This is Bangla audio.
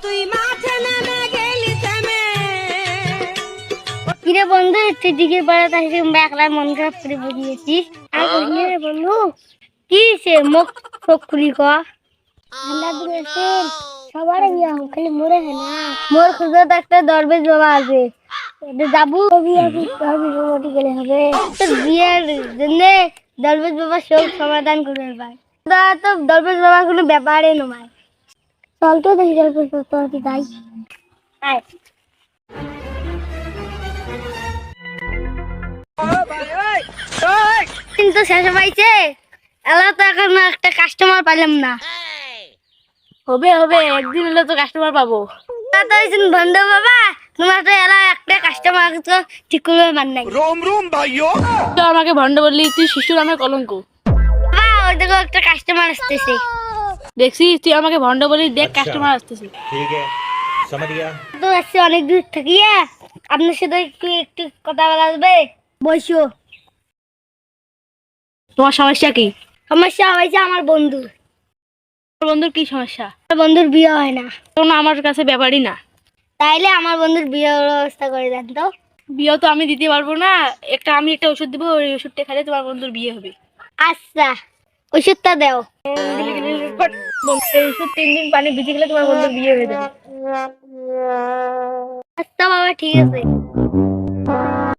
তুই মাঠে নেমে গেলি থেমে। কিরে বন্ধু, তুই দিকে বেড়াতে আসি একলা মন খারাপ করে বুঝিয়েছিস। আর বলিনি রে বন্ধু, কি সে মুখ চোখ খুলি ক। ঠান্ডা দিয়েছে, সবার বিয়া হোক, খালি মরে হয় না। মোর খুঁজে তো একটা দরবেশ বাবা আছে, যাবো বিয়া মোটি গেলে হবে। তোর বিয়ের জন্য দরবেশ বাবা সব সমাধান করে পায়। তো দরবেশ বাবা কোনো ব্যাপারে নয়। চল তো দেখি দরবেশ বাবা যাই। আয় কিন্তু শেষ পাইছে, এলা তো এখন একটা কাস্টমার পাইলাম না। হবে হবে, একদিন হলে তো কাস্টমার পাবো। বন্ধু বাবা, তোমার তো এলা একটা কাস্টমার তো ঠিক করবে মান নাই। रोम रोम भाइयों। তো আমাকে ভণ্ড বললি, তুই শিশুর নামে কলঙ্ক। বাবা ওই দেখো একটা কাস্টমার আসতেছে। দেখছিস, তুই আমাকে ভণ্ড বলি, দেখ কাস্টমার আসতেছে। ठीक है, समझ गया। তো আসছে অনেক দূর থাকিয়া, আপনার সাথে কি একটু কথা বলা যাবে? বসো। তোমার সমস্যা কি? সমস্যা হয়েছে আমার বন্ধু, তোর বন্ধুর কি সমস্যা? আমার বন্ধুর বিয়ে হয় না। তখন আমার কাছে ব্যাপারই না। তাইলে আমার বন্ধুর বিয়ের ব্যবস্থা করে দেন তো। বিয়ে তো আমি দিতে পারবো না। আমি একটা ওষুধ দেবো, ওই ওষুধটা খেলে তোমার বন্ধুর বিয়ে হবে। আচ্ছা, ওষুধটা দাও। এই ওষুধ 3 দিন পানি ভিজে গেলে তোমার বন্ধুর বিয়ে হয়ে যাবে। আচ্ছা বাবা, ঠিক আছে।